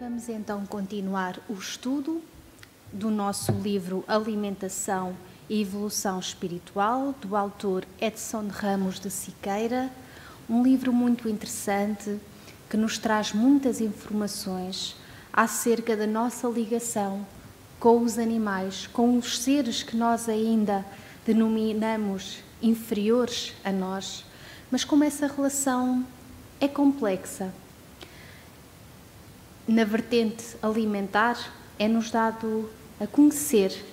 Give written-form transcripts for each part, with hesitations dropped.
Vamos então continuar o estudo do nosso livro Alimentação e Evolução Espiritual, do autor Edson Ramos de Siqueira, um livro muito interessante que nos traz muitas informações acerca da nossa ligação com os animais, com os seres que nós ainda denominamos inferiores a nós, mas como essa relação é complexa. Na vertente alimentar, é-nos dado a conhecer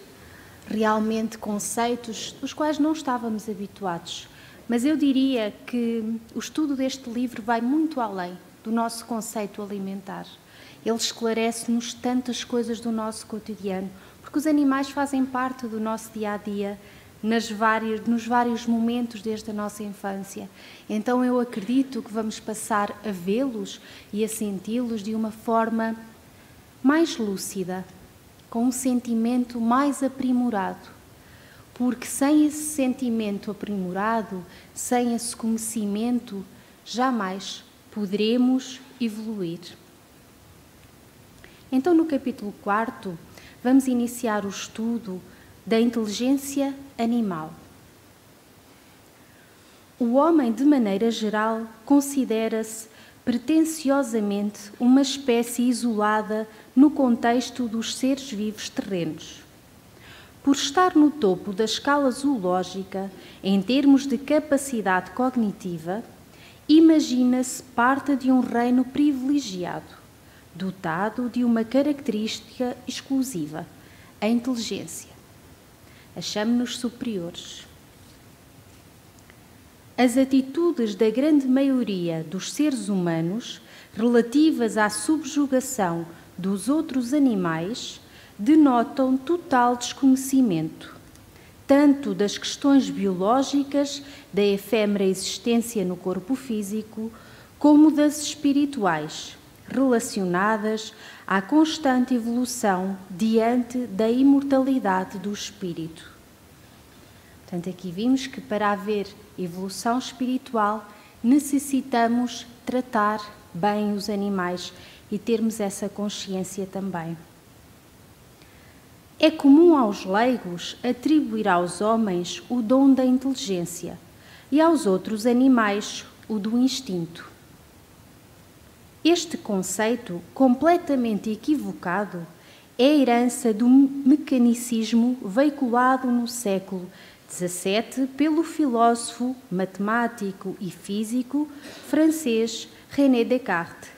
realmente conceitos dos quais não estávamos habituados. Mas eu diria que o estudo deste livro vai muito além do nosso conceito alimentar. Ele esclarece-nos tantas coisas do nosso cotidiano, porque os animais fazem parte do nosso dia-a-dia, nos vários momentos desde a nossa infância. Então eu acredito que vamos passar a vê-los e a senti-los de uma forma mais lúcida, com um sentimento mais aprimorado. Porque sem esse sentimento aprimorado, sem esse conhecimento, jamais poderemos evoluir. Então, no capítulo 4, vamos iniciar o estudo da inteligência animal. O homem, de maneira geral, considera-se pretensiosamente uma espécie isolada no contexto dos seres vivos terrenos. Por estar no topo da escala zoológica, em termos de capacidade cognitiva, imagina-se parte de um reino privilegiado, dotado de uma característica exclusiva, a inteligência. Achamo-nos superiores. As atitudes da grande maioria dos seres humanos relativas à subjugação dos outros animais denotam total desconhecimento, tanto das questões biológicas da efêmera existência no corpo físico, como das espirituais, relacionadas à constante evolução diante da imortalidade do espírito. Portanto, aqui vimos que para haver evolução espiritual necessitamos tratar bem os animais e termos essa consciência também. É comum aos leigos atribuir aos homens o dom da inteligência e aos outros animais o do instinto. Este conceito, completamente equivocado, é a herança do mecanicismo veiculado no século XVII pelo filósofo, matemático e físico francês René Descartes,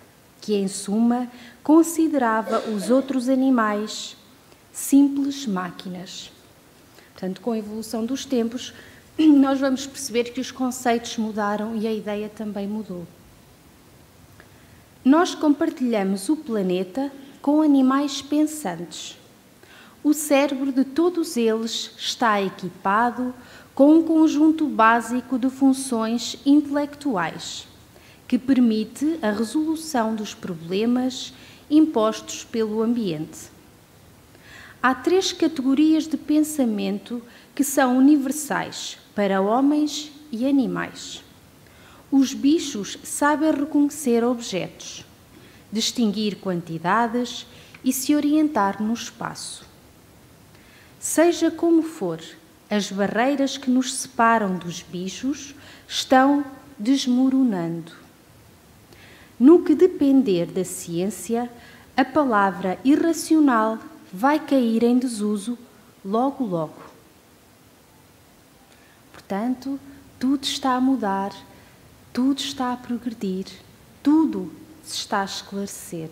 que, em suma, considerava os outros animais simples máquinas. Portanto, com a evolução dos tempos, nós vamos perceber que os conceitos mudaram e a ideia também mudou. Nós compartilhamos o planeta com animais pensantes. O cérebro de todos eles está equipado com um conjunto básico de funções intelectuais, que permite a resolução dos problemas impostos pelo ambiente. Há 3 categorias de pensamento que são universais para homens e animais. Os bichos sabem reconhecer objetos, distinguir quantidades e se orientar no espaço. Seja como for, as barreiras que nos separam dos bichos estão desmoronando. No que depender da ciência, a palavra irracional vai cair em desuso logo, logo. Portanto, tudo está a mudar, tudo está a progredir, tudo se está a esclarecer.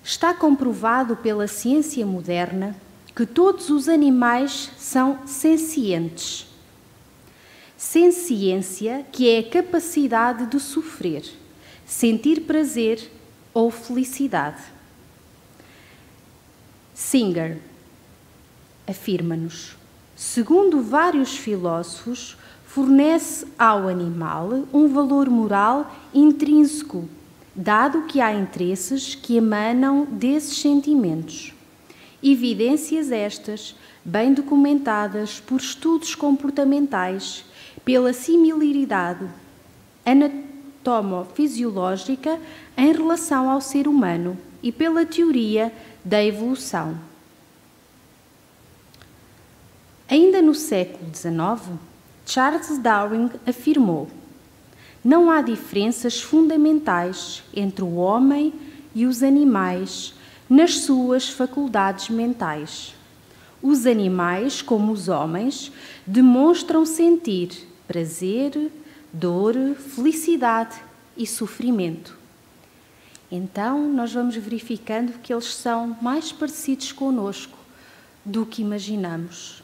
Está comprovado pela ciência moderna que todos os animais são sencientes. Senciência, que é a capacidade de sofrer, sentir prazer ou felicidade. Singer afirma-nos: segundo vários filósofos, fornece ao animal um valor moral intrínseco, dado que há interesses que emanam desses sentimentos. Evidências estas, bem documentadas por estudos comportamentais, pela similaridade tomofisiológica em relação ao ser humano e pela teoria da evolução. Ainda no século XIX, Charles Darwin afirmou: não há diferenças fundamentais entre o homem e os animais nas suas faculdades mentais. Os animais, como os homens, demonstram sentir prazer, dor, felicidade e sofrimento. Então, nós vamos verificando que eles são mais parecidos conosco do que imaginamos.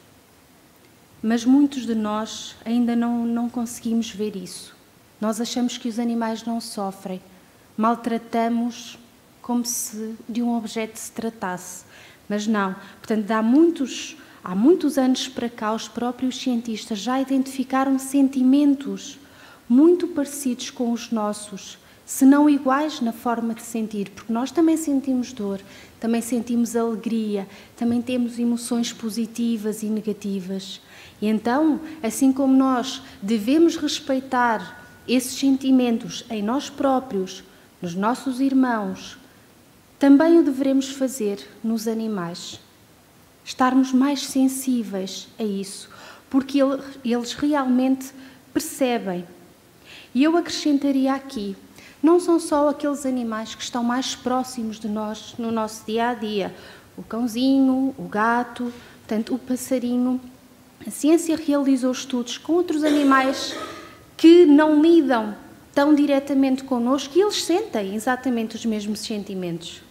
Mas muitos de nós ainda não conseguimos ver isso. Nós achamos que os animais não sofrem, maltratamos como se de um objeto se tratasse. Mas não. Portanto, há muitos anos para cá, os próprios cientistas já identificaram sentimentos muito parecidos com os nossos, se não iguais na forma de sentir, porque nós também sentimos dor, também sentimos alegria, também temos emoções positivas e negativas. E então, assim como nós devemos respeitar esses sentimentos em nós próprios, nos nossos irmãos, também o devemos fazer nos animais. Estarmos mais sensíveis a isso, porque eles realmente percebem. E eu acrescentaria aqui, não são só aqueles animais que estão mais próximos de nós no nosso dia-a-dia, o cãozinho, o gato, portanto, o passarinho. A ciência realizou estudos com outros animais que não lidam tão diretamente connosco e eles sentem exatamente os mesmos sentimentos.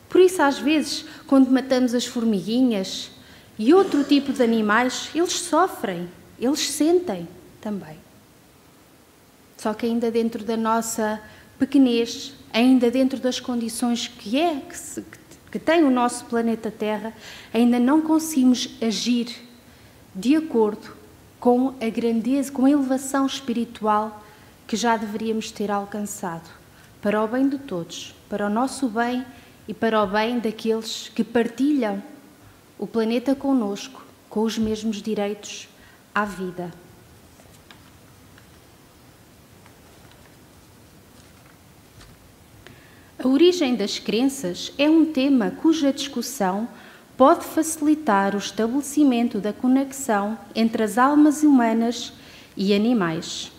Por isso, às vezes, quando matamos as formiguinhas e outro tipo de animais, eles sofrem, eles sentem também. Só que ainda dentro da nossa pequenez, ainda dentro das condições que tem o nosso planeta Terra, ainda não conseguimos agir de acordo com a grandeza, com a elevação espiritual que já deveríamos ter alcançado, para o bem de todos, para o nosso bem e para o bem daqueles que partilham o planeta conosco, com os mesmos direitos à vida. A origem das crenças é um tema cuja discussão pode facilitar o estabelecimento da conexão entre as almas humanas e animais.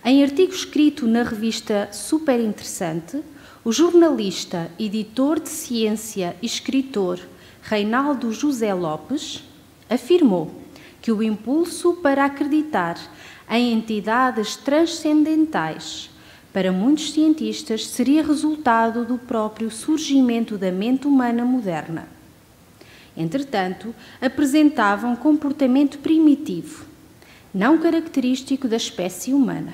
Em artigo escrito na revista Super Interessante, o jornalista, editor de ciência e escritor Reinaldo José Lopes afirmou que o impulso para acreditar em entidades transcendentais para muitos cientistas seria resultado do próprio surgimento da mente humana moderna. Entretanto, apresentava um comportamento primitivo, não característico da espécie humana.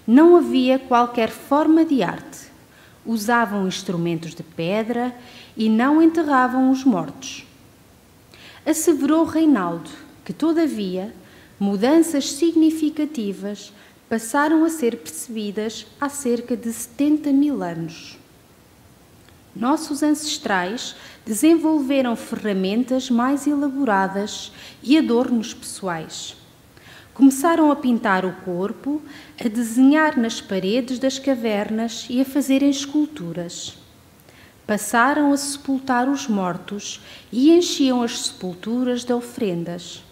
Não havia qualquer forma de arte. Usavam instrumentos de pedra e não enterravam os mortos. Asseverou Reinaldo que, todavia, mudanças significativas passaram a ser percebidas há cerca de 70 mil anos. Nossos ancestrais desenvolveram ferramentas mais elaboradas e adornos pessoais. Começaram a pintar o corpo, a desenhar nas paredes das cavernas e a fazerem esculturas. Passaram a sepultar os mortos e enchiam as sepulturas de oferendas.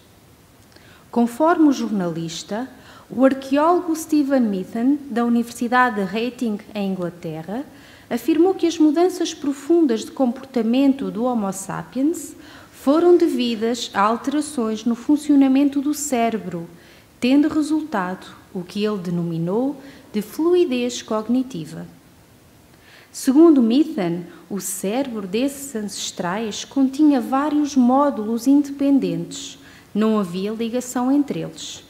Conforme o jornalista, o arqueólogo Stephen Mithen, da Universidade de Reading, em Inglaterra, afirmou que as mudanças profundas de comportamento do Homo sapiens foram devidas a alterações no funcionamento do cérebro, tendo resultado o que ele denominou de fluidez cognitiva. Segundo Mithen, o cérebro desses ancestrais continha vários módulos independentes, não havia ligação entre eles.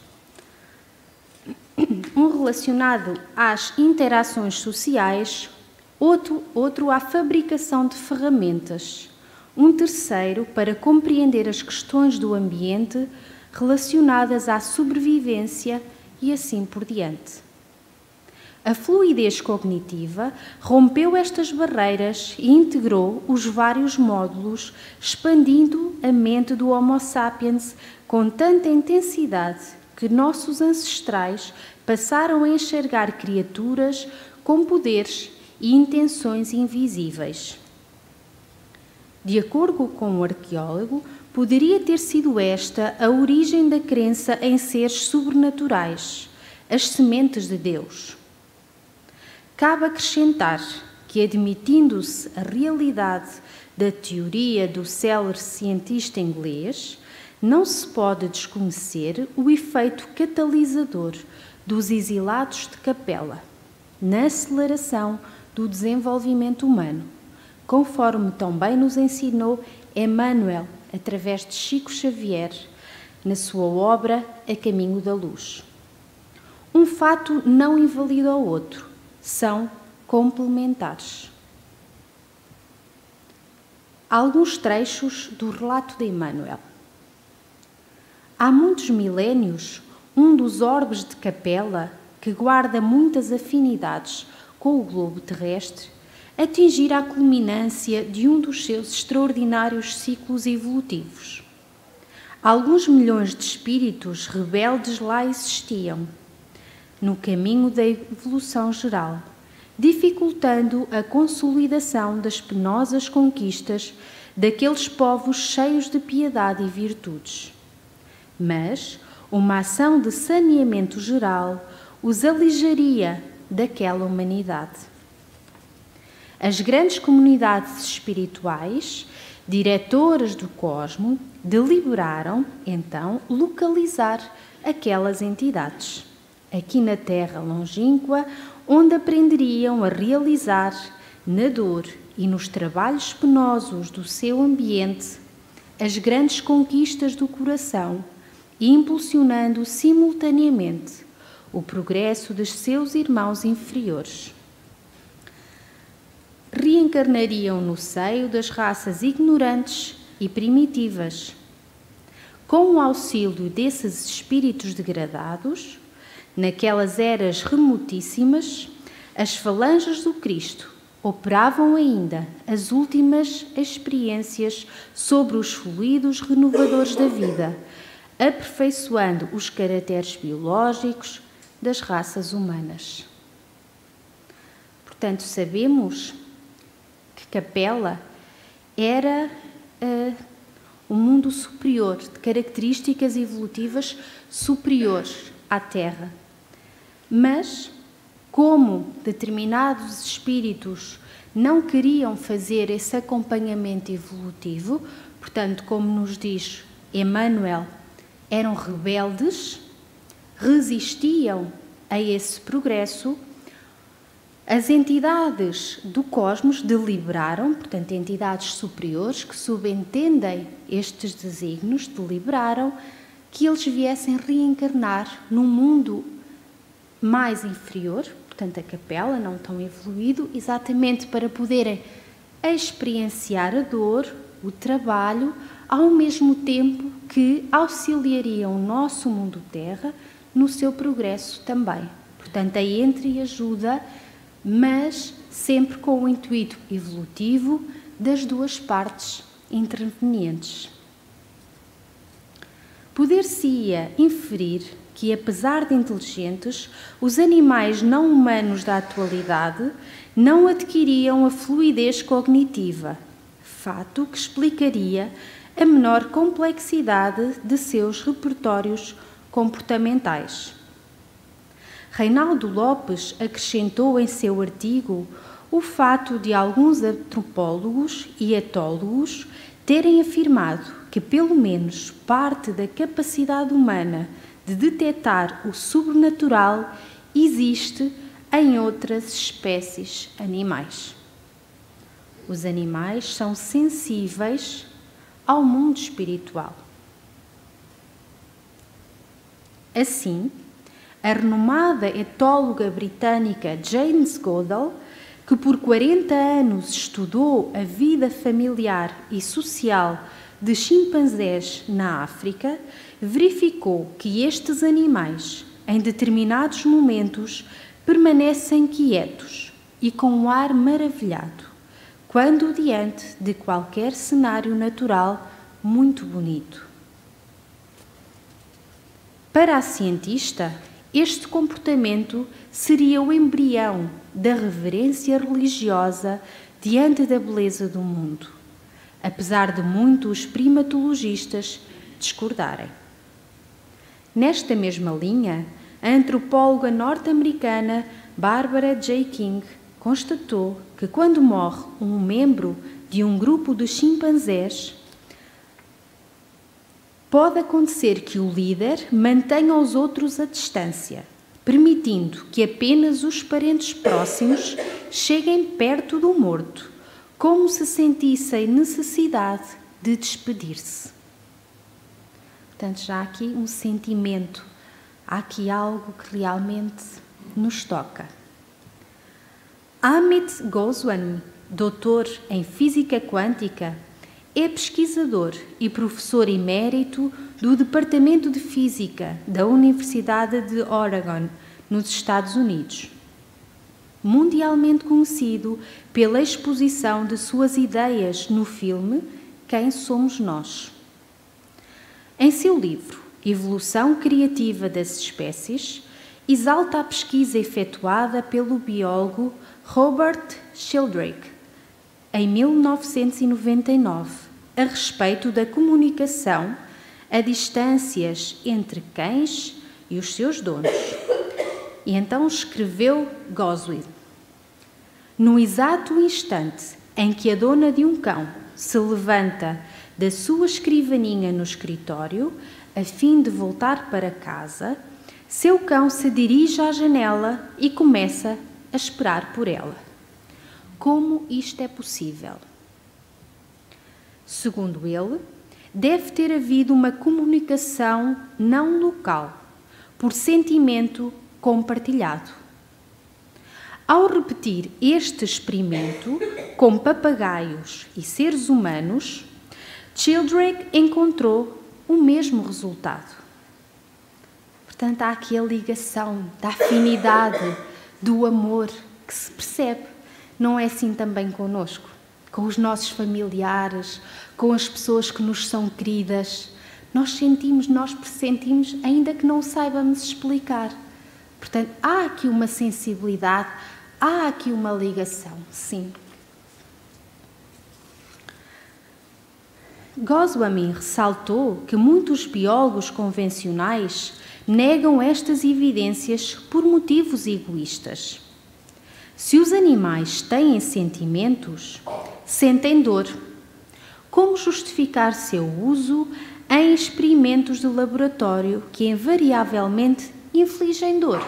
Um relacionado às interações sociais, outro à fabricação de ferramentas, um terceiro para compreender as questões do ambiente relacionadas à sobrevivência e assim por diante. A fluidez cognitiva rompeu estas barreiras e integrou os vários módulos, expandindo a mente do Homo sapiens com tanta intensidade que nossos ancestrais passaram a enxergar criaturas com poderes e intenções invisíveis. De acordo com o arqueólogo, poderia ter sido esta a origem da crença em seres sobrenaturais, as sementes de Deus. Cabe acrescentar que, admitindo-se a realidade da teoria do célebre cientista inglês, não se pode desconhecer o efeito catalisador dos exilados de Capela na aceleração do desenvolvimento humano, conforme também nos ensinou Emmanuel, através de Chico Xavier, na sua obra A Caminho da Luz. Um fato não invalida o outro, são complementares. Alguns trechos do relato de Emmanuel. Há muitos milénios, um dos orbes de Capela, que guarda muitas afinidades com o globo terrestre, atingira a culminância de um dos seus extraordinários ciclos evolutivos. Alguns milhões de espíritos rebeldes lá existiam, no caminho da evolução geral, dificultando a consolidação das penosas conquistas daqueles povos cheios de piedade e virtudes. Mas uma ação de saneamento geral os alijaria daquela humanidade. As grandes comunidades espirituais, diretoras do cosmo, deliberaram, então, localizar aquelas entidades, aqui na terra longínqua, onde aprenderiam a realizar, na dor e nos trabalhos penosos do seu ambiente, as grandes conquistas do coração e impulsionando simultaneamente o progresso dos seus irmãos inferiores. Reencarnariam no seio das raças ignorantes e primitivas. Com o auxílio desses espíritos degradados, naquelas eras remotíssimas, as falanges do Cristo operavam ainda as últimas experiências sobre os fluidos renovadores da vida, aperfeiçoando os caracteres biológicos das raças humanas. Portanto, sabemos que Capela era um mundo superior, de características evolutivas superiores à Terra. Mas, como determinados espíritos não queriam fazer esse acompanhamento evolutivo, portanto, como nos diz Emmanuel, eram rebeldes, resistiam a esse progresso, as entidades do cosmos deliberaram, portanto, entidades superiores que subentendem estes desígnios, deliberaram que eles viessem reencarnar num mundo mais inferior, portanto, a Capela, não tão evoluído, exatamente para poderem experienciar a dor, o trabalho, ao mesmo tempo que auxiliariam o nosso mundo terra no seu progresso também. Portanto, a entreajuda, mas sempre com o intuito evolutivo das duas partes intervenientes. Poder-se-ia inferir que, apesar de inteligentes, os animais não humanos da atualidade não adquiriam a fluidez cognitiva, fato que explicaria a menor complexidade de seus repertórios comportamentais. Reinaldo Lopes acrescentou em seu artigo o fato de alguns antropólogos e etólogos terem afirmado que pelo menos parte da capacidade humana de detectar o sobrenatural existe em outras espécies animais. Os animais são sensíveis ao mundo espiritual. Assim, a renomada etóloga britânica James Goodall, que por 40 anos estudou a vida familiar e social de chimpanzés na África, verificou que estes animais, em determinados momentos, permanecem quietos e com um ar maravilhado, quando diante de qualquer cenário natural muito bonito. Para a cientista, Este comportamento seria o embrião da reverência religiosa diante da beleza do mundo, apesar de muitos primatologistas discordarem. Nesta mesma linha, a antropóloga norte-americana Barbara J. King constatou que quando morre um membro de um grupo de chimpanzés, pode acontecer que o líder mantenha os outros à distância, permitindo que apenas os parentes próximos cheguem perto do morto, como se sentissem necessidade de despedir-se. Portanto, já há aqui um sentimento, há aqui algo que realmente nos toca. Amit Goswami, doutor em Física Quântica, é pesquisador e professor emérito do Departamento de Física da Universidade de Oregon, nos Estados Unidos. Mundialmente conhecido pela exposição de suas ideias no filme Quem Somos Nós. Em seu livro Evolução Criativa das Espécies, exalta a pesquisa efetuada pelo biólogo Robert Sheldrake em 1999 a respeito da comunicação a distâncias entre cães e os seus donos. E então escreveu Goswami: no exato instante em que a dona de um cão se levanta da sua escrivaninha no escritório, a fim de voltar para casa, seu cão se dirige à janela e começa a esperar por ela. Como isto é possível? Segundo ele, deve ter havido uma comunicação não local, por sentimento compartilhado. Ao repetir este experimento com papagaios e seres humanos, Sheldrake encontrou o mesmo resultado. Portanto, há aqui a ligação da afinidade, do amor que se percebe. Não é assim também connosco, com os nossos familiares, com as pessoas que nos são queridas. Nós sentimos, nós pressentimos, ainda que não saibamos explicar. Portanto, há aqui uma sensibilidade, há aqui uma ligação, sim. Goswami ressaltou que muitos biólogos convencionais negam estas evidências por motivos egoístas. Se os animais têm sentimentos, sentem dor. Como justificar seu uso em experimentos de laboratório que invariavelmente infligem dor?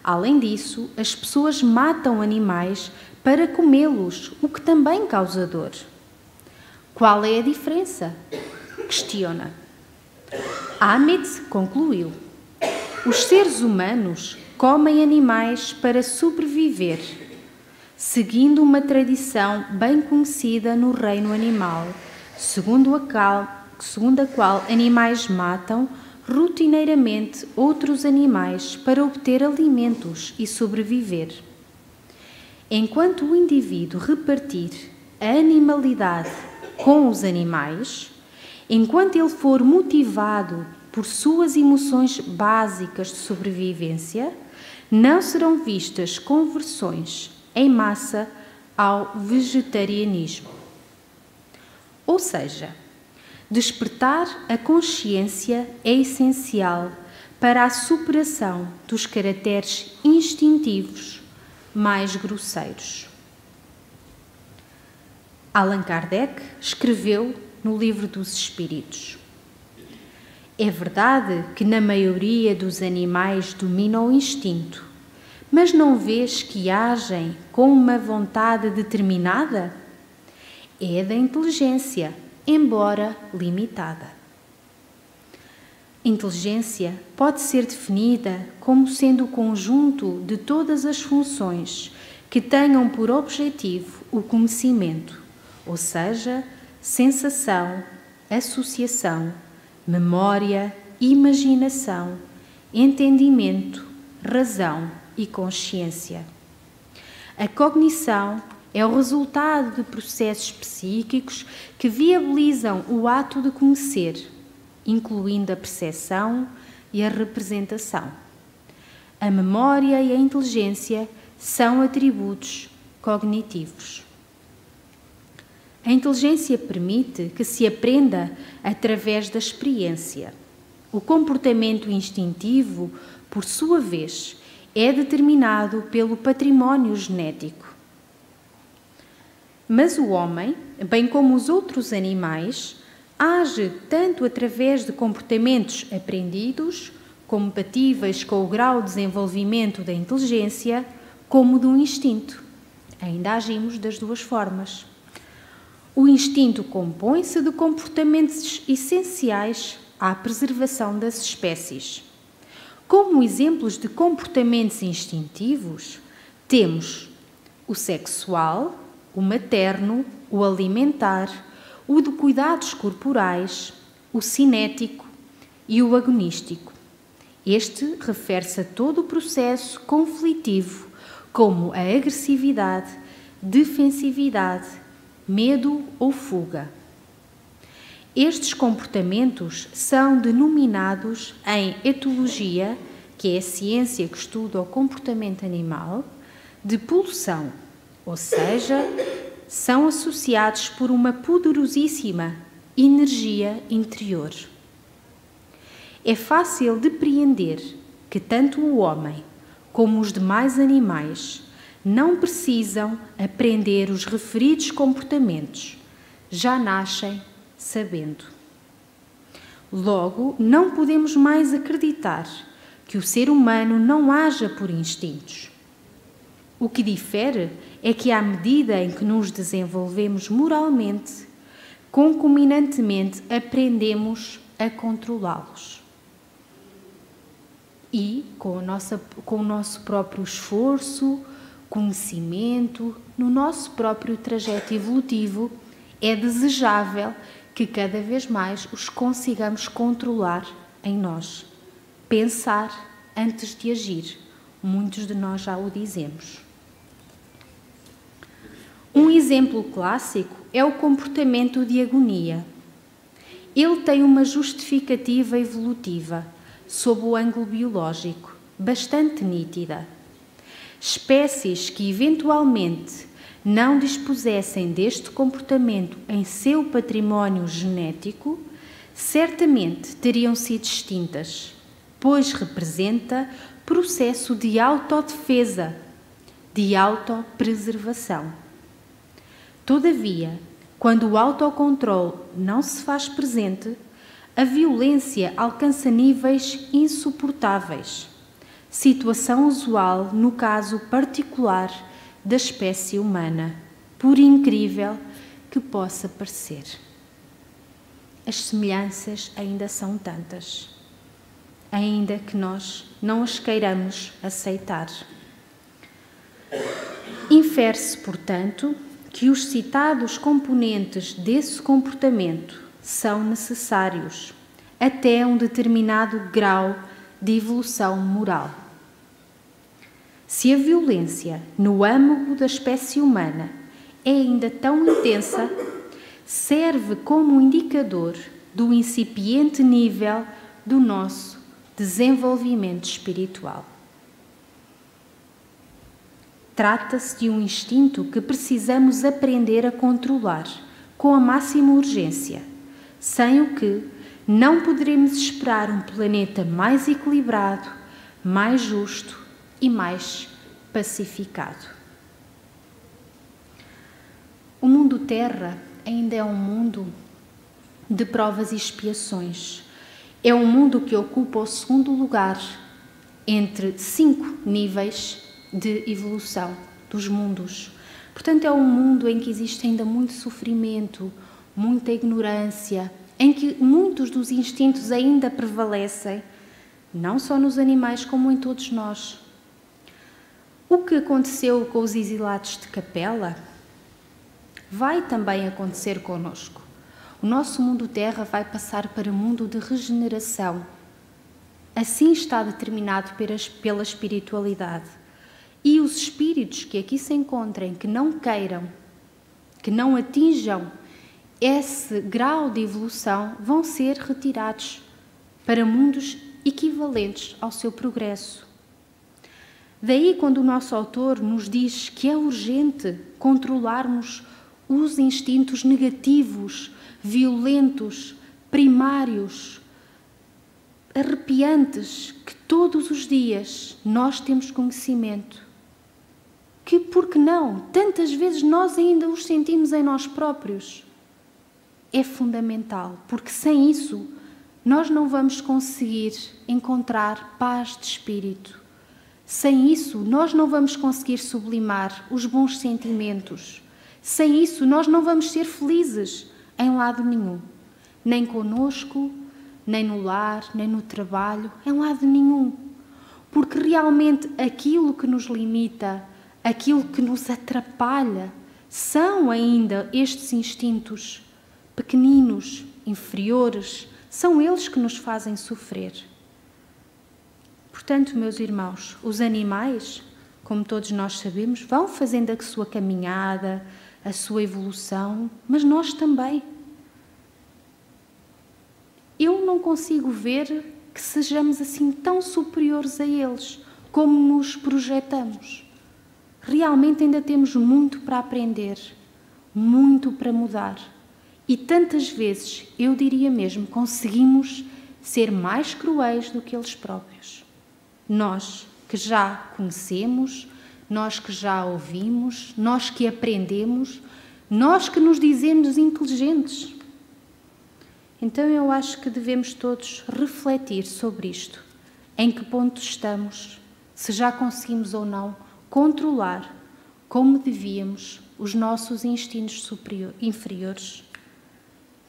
Além disso, as pessoas matam animais para comê-los, o que também causa dor. Qual é a diferença? Questiona. Amit concluiu: os seres humanos comem animais para sobreviver, seguindo uma tradição bem conhecida no reino animal, segundo a qual animais matam rotineiramente outros animais para obter alimentos e sobreviver. Enquanto o indivíduo repartir a animalidade com os animais, enquanto ele for motivado por suas emoções básicas de sobrevivência, não serão vistas conversões em massa ao vegetarianismo. Ou seja, despertar a consciência é essencial para a superação dos caracteres instintivos mais grosseiros. Allan Kardec escreveu no Livro dos Espíritos: é verdade que na maioria dos animais domina o instinto, mas não vês que agem com uma vontade determinada? É da inteligência, embora limitada. Inteligência pode ser definida como sendo o conjunto de todas as funções que tenham por objetivo o conhecimento, ou seja, sensação, associação, memória, imaginação, entendimento, razão e consciência. A cognição é o resultado de processos psíquicos que viabilizam o ato de conhecer, incluindo a percepção e a representação. A memória e a inteligência são atributos cognitivos. A inteligência permite que se aprenda através da experiência. O comportamento instintivo, por sua vez, é determinado pelo património genético. Mas o homem, bem como os outros animais, age tanto através de comportamentos aprendidos, compatíveis com o grau de desenvolvimento da inteligência, como do instinto. Ainda agimos das duas formas. O instinto compõe-se de comportamentos essenciais à preservação das espécies. Como exemplos de comportamentos instintivos, temos o sexual, o materno, o alimentar, o de cuidados corporais, o cinético e o agonístico. Este refere-se a todo o processo conflitivo, como a agressividade, defensividade, medo ou fuga. Estes comportamentos são denominados em etologia, que é a ciência que estuda o comportamento animal, de pulsão, ou seja, são associados por uma poderosíssima energia interior. É fácil depreender que tanto o homem como os demais animais não precisam aprender os referidos comportamentos, já nascem sabendo. Logo, não podemos mais acreditar que o ser humano não haja por instintos. O que difere é que, à medida em que nos desenvolvemos moralmente, concomitantemente aprendemos a controlá-los. E, com o nosso próprio esforço, conhecimento, no nosso próprio trajeto evolutivo, é desejável que cada vez mais os consigamos controlar em nós. Pensar antes de agir. Muitos de nós já o dizemos. Um exemplo clássico é o comportamento de agonia. Ele tem uma justificativa evolutiva, sob o ângulo biológico, bastante nítida. Espécies que eventualmente não dispusessem deste comportamento em seu património genético, certamente teriam sido extintas, pois representa processo de autodefesa, de autopreservação. Todavia, quando o autocontrole não se faz presente, a violência alcança níveis insuportáveis, situação usual no caso particular da espécie humana, por incrível que possa parecer. As semelhanças ainda são tantas, ainda que nós não as queiramos aceitar. Infere-se, portanto, que os citados componentes desse comportamento são necessários até um determinado grau de evolução moral. Se a violência no âmago da espécie humana é ainda tão intensa, serve como indicador do incipiente nível do nosso desenvolvimento espiritual. Trata-se de um instinto que precisamos aprender a controlar com a máxima urgência, sem o que não poderemos esperar um planeta mais equilibrado, mais justo e mais pacificado. O mundo Terra ainda é um mundo de provas e expiações. É um mundo que ocupa o segundo lugar entre 5 níveis de evolução dos mundos. Portanto, é um mundo em que existe ainda muito sofrimento, muita ignorância, em que muitos dos instintos ainda prevalecem, não só nos animais como em todos nós. O que aconteceu com os exilados de Capela vai também acontecer conosco. O nosso mundo Terra vai passar para um mundo de regeneração. Assim está determinado pela espiritualidade. E os espíritos que aqui se encontrem, que não queiram, que não atinjam esse grau de evolução, vão ser retirados para mundos equivalentes ao seu progresso. Daí quando o nosso autor nos diz que é urgente controlarmos os instintos negativos, violentos, primários, arrepiantes, que todos os dias nós temos conhecimento. Que, por que não, tantas vezes nós ainda os sentimos em nós próprios. É fundamental, porque sem isso nós não vamos conseguir encontrar paz de espírito. Sem isso nós não vamos conseguir sublimar os bons sentimentos. Sem isso nós não vamos ser felizes em lado nenhum. Nem conosco, nem no lar, nem no trabalho, em lado nenhum. Porque realmente aquilo que nos limita, aquilo que nos atrapalha, são ainda estes instintos pequeninos, inferiores, são eles que nos fazem sofrer. Portanto, meus irmãos, os animais, como todos nós sabemos, vão fazendo a sua caminhada, a sua evolução, mas nós também. Eu não consigo ver que sejamos assim tão superiores a eles, como nos projetamos. Realmente ainda temos muito para aprender, muito para mudar. E tantas vezes, eu diria mesmo, conseguimos ser mais cruéis do que eles próprios. Nós que já conhecemos, nós que já ouvimos, nós que aprendemos, nós que nos dizemos inteligentes. Então eu acho que devemos todos refletir sobre isto. Em que ponto estamos, se já conseguimos ou não controlar como devíamos os nossos instintos inferiores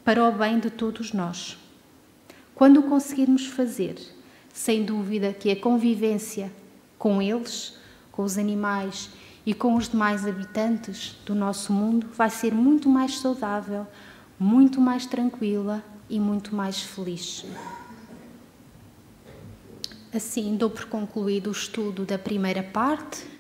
para o bem de todos nós. Quando o conseguirmos fazer, sem dúvida que a convivência com eles, com os animais e com os demais habitantes do nosso mundo vai ser muito mais saudável, muito mais tranquila e muito mais feliz. Assim, dou por concluído o estudo da primeira parte